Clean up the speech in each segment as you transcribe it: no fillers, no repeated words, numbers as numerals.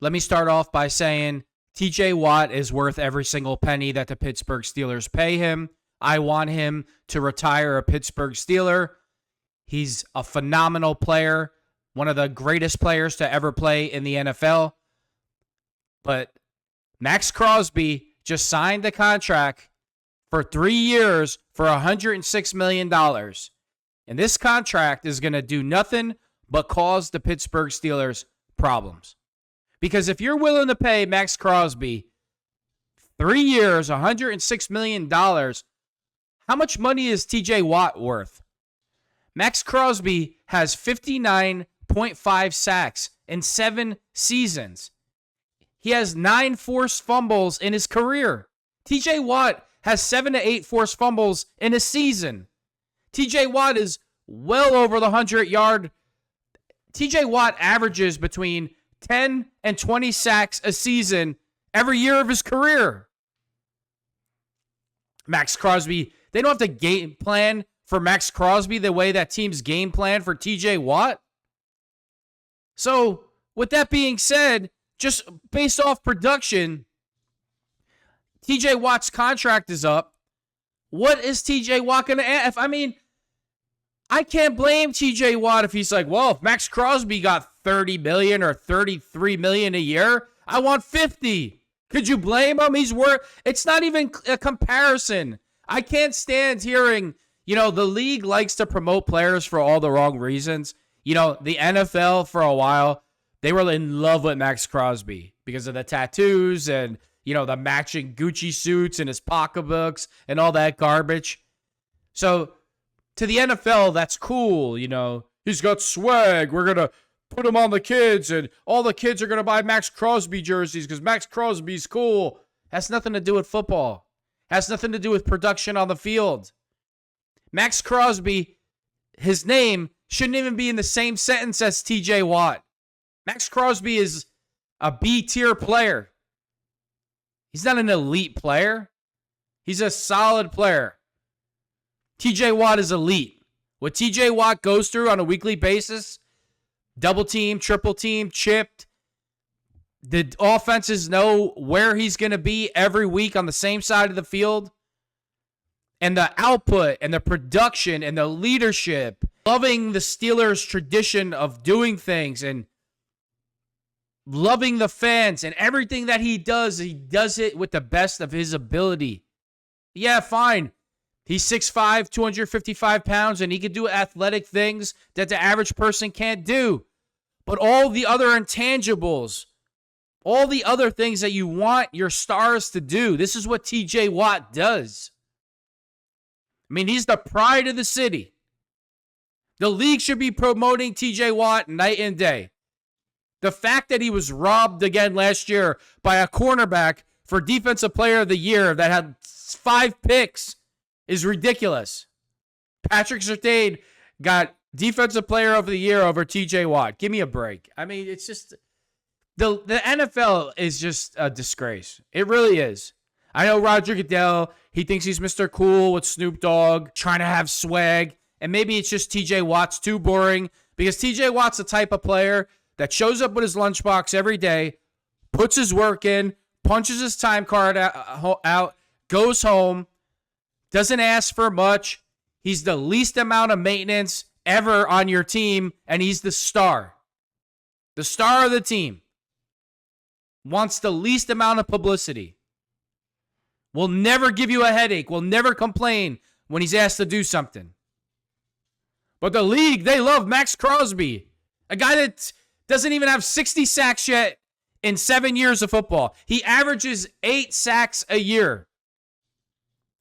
Let me start off by saying TJ Watt is worth every single penny that the Pittsburgh Steelers pay him. I want him to retire a Pittsburgh Steeler. He's a phenomenal player, one of the greatest players to ever play in the NFL. But Maxx Crosby just signed the contract for 3 years for $106 million. And this contract is going to do nothing but cause the Pittsburgh Steelers problems. Because if you're willing to pay Maxx Crosby 3 years, $106 million, how much money is TJ Watt worth? Maxx Crosby has 59.5 sacks in 7 seasons. He has 9 forced fumbles in his career. TJ Watt has 7 to 8 forced fumbles in a season. TJ Watt is well over the 100-yard. TJ Watt averages between 10 and 20 sacks a season every year of his career. Maxx Crosby, they don't have to game plan for Maxx Crosby the way that teams game plan for TJ Watt. So, with that being said, just based off production, TJ Watt's contract is up. What is TJ Watt going to add? I can't blame TJ Watt if he's like, well, if Maxx Crosby got $30 million or $33 million a year, I want 50. Could you blame him? It's not even a comparison. I can't stand hearing, the league likes to promote players for all the wrong reasons. The NFL for a while, they were in love with Maxx Crosby because of the tattoos and, the matching Gucci suits and his pocketbooks and all that garbage. So to the NFL, that's cool. He's got swag. We're going to put him on the kids and all the kids are going to buy Maxx Crosby jerseys because Maxx Crosby's cool. Has nothing to do with football. Has nothing to do with production on the field. Maxx Crosby, his name shouldn't even be in the same sentence as TJ Watt. Maxx Crosby is a B-tier player. He's not an elite player. He's a solid player. TJ Watt is elite. What TJ Watt goes through on a weekly basis, double team, triple team, chipped, the offenses know where he's going to be every week on the same side of the field. And the output and the production and the leadership, loving the Steelers' tradition of doing things and loving the fans and everything that he does it with the best of his ability. Yeah, fine. He's 6'5", 255 pounds, and he can do athletic things that the average person can't do. But all the other intangibles, all the other things that you want your stars to do, this is what TJ Watt does. He's the pride of the city. The league should be promoting TJ Watt night and day. The fact that he was robbed again last year by a cornerback for Defensive Player of the Year that had 5 picks is ridiculous. Patrick Surtain got Defensive Player of the Year over TJ Watt. Give me a break. It's just the NFL is just a disgrace. It really is. I know Roger Goodell, he thinks he's Mr. Cool with Snoop Dogg, trying to have swag, and maybe it's just TJ Watt's too boring because TJ Watt's the type of player that shows up with his lunchbox every day, puts his work in, punches his time card out, goes home, doesn't ask for much. He's the least amount of maintenance ever on your team, and he's the star. The star of the team. Wants the least amount of publicity. Will never give you a headache. Will never complain when he's asked to do something. But the league, they love Maxx Crosby. A guy that doesn't even have 60 sacks yet in 7 years of football. He averages 8 sacks a year.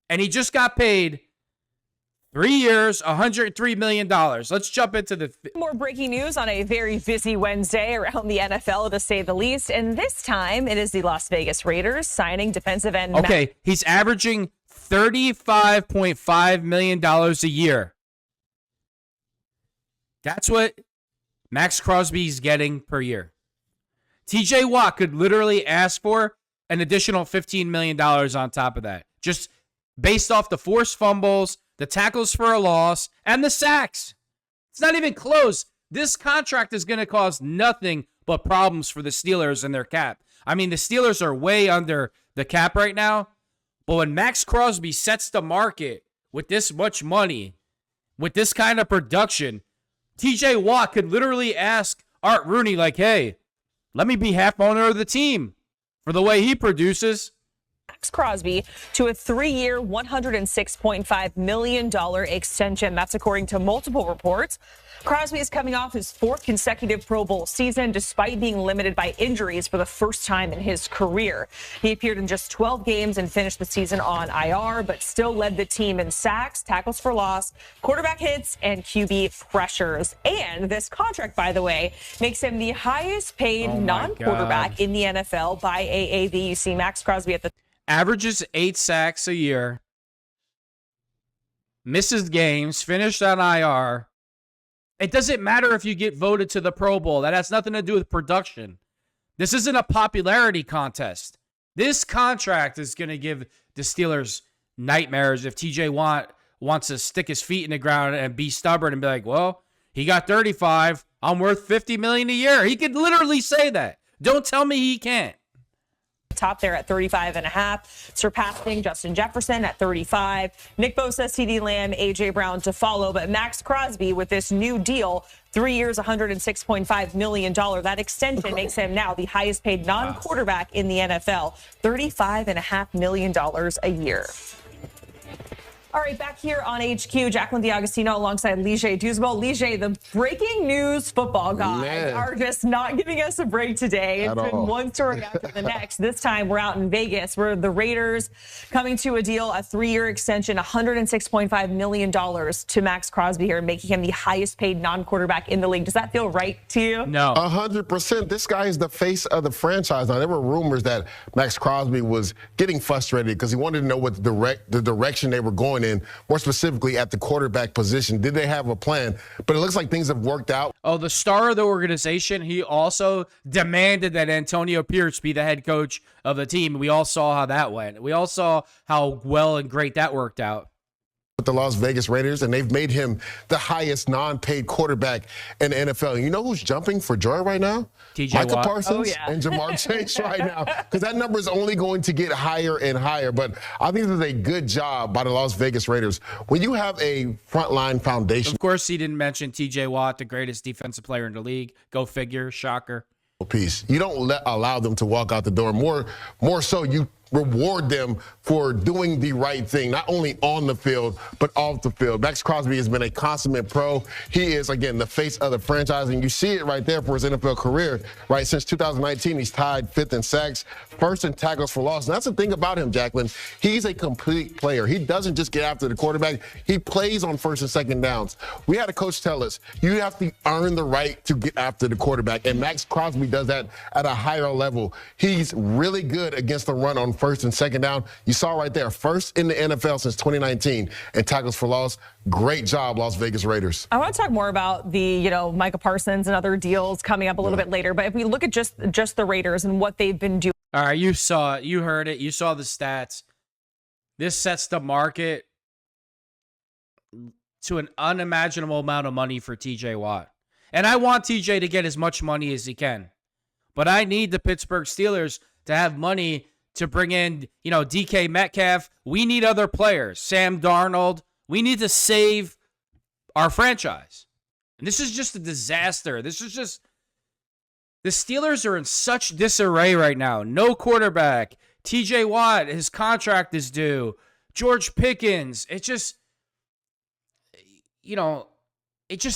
And he just got paid 3 years, $103 million. Let's jump into the... More breaking news on a very busy Wednesday around the NFL, to say the least. And this time, it is the Las Vegas Raiders signing defensive end... Okay, he's averaging $35.5 million a year. That's what Maxx Crosby's getting per year. TJ Watt could literally ask for an additional $15 million on top of that. Just based off the forced fumbles, the tackles for a loss, and the sacks. It's not even close. This contract is going to cost nothing but problems for the Steelers and their cap. I mean, the Steelers are way under the cap right now, but when Maxx Crosby sets the market with this much money, with this kind of production, TJ Watt could literally ask Art Rooney, like, hey, let me be half owner of the team for the way he produces. Maxx Crosby to a 3-year, $106.5 million extension. That's according to multiple reports. Crosby is coming off his 4th consecutive Pro Bowl season, despite being limited by injuries for the first time in his career. He appeared in just 12 games and finished the season on IR, but still led the team in sacks, tackles for loss, quarterback hits, and QB pressures. And this contract, by the way, makes him the highest paid non-quarterback in the NFL by AAV. You see Maxx Crosby at the averages 8 sacks a year, misses games, finished on IR. It doesn't matter if you get voted to the Pro Bowl. That has nothing to do with production. This isn't a popularity contest. This contract is going to give the Steelers nightmares if TJ Watt wants to stick his feet in the ground and be stubborn and be like, well, he got 35. I'm worth $50 million a year. He could literally say that. Don't tell me he can't. Top there at 35.5, surpassing Justin Jefferson at 35. Nick Bosa, CeeDee Lamb, A.J. Brown to follow. But Maxx Crosby with this new deal, 3 years, $106.5 million. That extension makes him now the highest paid non-quarterback in the NFL, $35.5 million a year. All right, back here on HQ, Jacqueline D'Agostino alongside Lige Duzbo. Lige, the breaking news football guys are just not giving us a break today. It's been one story after the next. This time we're out in Vegas where the Raiders coming to a deal, a 3-year extension, $106.5 million to Maxx Crosby here, making him the highest paid non-quarterback in the league. Does that feel right to you? No. 100%. This guy is the face of the franchise. Now, there were rumors that Maxx Crosby was getting frustrated because he wanted to know what the direction they were going in, more specifically at the quarterback position. Did they have a plan? But it looks like things have worked out. Oh, the star of the organization, he also demanded that Antonio Pierce be the head coach of the team. We all saw how that went. We all saw how well and great that worked out With the Las Vegas Raiders, and they've made him the highest non-paid quarterback in the NFL. You know who's jumping for joy right now? TJ Micah Watt. Parsons and Jamar Chase right now, because that number is only going to get higher and higher. But I think this is a good job by the Las Vegas Raiders. When you have a frontline foundation. Of course, he didn't mention TJ Watt, the greatest defensive player in the league. Go figure. Shocker. Piece. You don't allow them to walk out the door. More so, you reward them for doing the right thing, not only on the field, but off the field. Maxx Crosby has been a consummate pro. He is, again, the face of the franchise, and you see it right there for his NFL career, right? Since 2019, he's tied 5th in sacks, 1st in tackles for loss. And that's the thing about him, Jacqueline. He's a complete player. He doesn't just get after the quarterback. He plays on 1st and 2nd downs. We had a coach tell us, you have to earn the right to get after the quarterback, and Maxx Crosby does that at a higher level. He's really good against the run on 1st and 2nd down. You saw right there, 1st in the NFL since 2019 in tackles for loss. Great job, Las Vegas Raiders. I want to talk more about the, Micah Parsons and other deals coming up a little bit later. But if we look at just the Raiders and what they've been doing. All right, you saw it. You heard it. You saw the stats. This sets the market to an unimaginable amount of money for TJ Watt. And I want TJ to get as much money as he can. But I need the Pittsburgh Steelers to have money to bring in, DK Metcalf. We need other players. Sam Darnold. We need to save our franchise. And this is just a disaster. The Steelers are in such disarray right now. No quarterback. TJ Watt, his contract is due. George Pickens. It just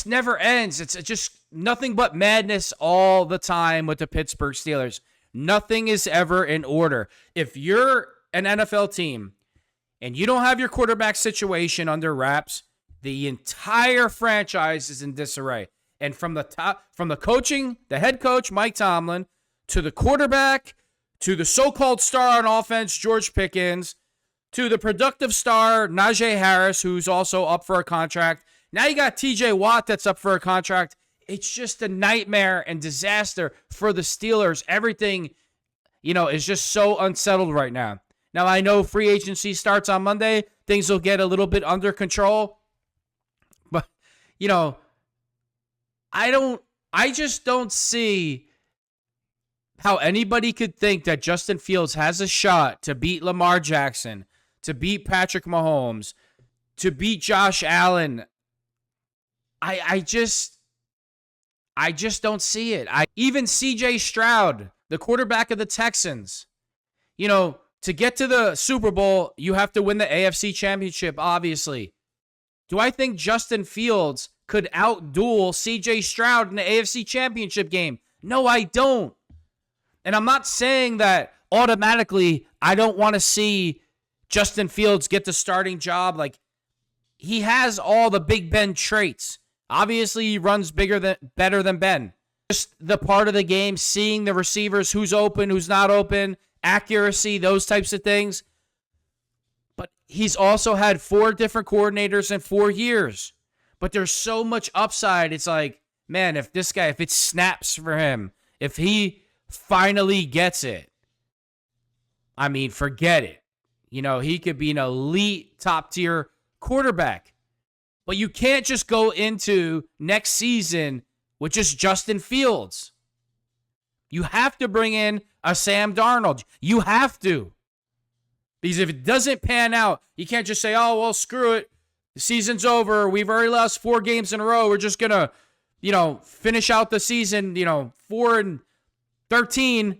never ends. It's just nothing but madness all the time with the Pittsburgh Steelers. Nothing is ever in order. If you're an NFL team and you don't have your quarterback situation under wraps, the entire franchise is in disarray. And from the top, from the coaching, the head coach, Mike Tomlin, to the quarterback, to the so-called star on offense, George Pickens, to the productive star, Najee Harris, who's also up for a contract. Now you got TJ Watt that's up for a contract. It's just a nightmare and disaster for the Steelers. Everything, is just so unsettled right now. Now, I know free agency starts on Monday. Things will get a little bit under control. But, I just don't see how anybody could think that Justin Fields has a shot to beat Lamar Jackson, to beat Patrick Mahomes, to beat Josh Allen. I just don't see it. Even CJ Stroud, the quarterback of the Texans, to get to the Super Bowl, you have to win the AFC Championship, obviously. Do I think Justin Fields could outduel CJ Stroud in the AFC Championship game? No, I don't. And I'm not saying that automatically I don't want to see Justin Fields get the starting job. Like, he has all the Big Ben traits. Obviously, he runs better than Ben. Just the part of the game, seeing the receivers, who's open, who's not open, accuracy, those types of things. But he's also had 4 different coordinators in 4 years. But there's so much upside. It's like, man, if it snaps for him, if he finally gets it, I mean, forget it. He could be an elite top-tier quarterback. But you can't just go into next season with just Justin Fields. You have to bring in a Sam Darnold. You have to. Because if it doesn't pan out, you can't just say, oh, well, screw it. The season's over. We've already lost 4 games in a row. We're just going to, finish out the season, 4-13.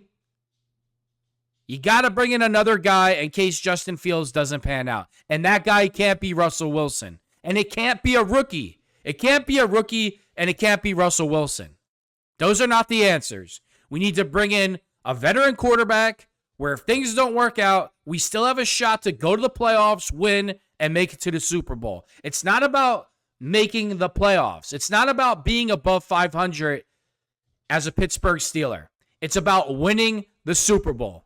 You got to bring in another guy in case Justin Fields doesn't pan out. And that guy can't be Russell Wilson. And it can't be a rookie. It can't be a rookie, and it can't be Russell Wilson. Those are not the answers. We need to bring in a veteran quarterback where if things don't work out, we still have a shot to go to the playoffs, win, and make it to the Super Bowl. It's not about making the playoffs. It's not about being above 500 as a Pittsburgh Steeler. It's about winning the Super Bowl.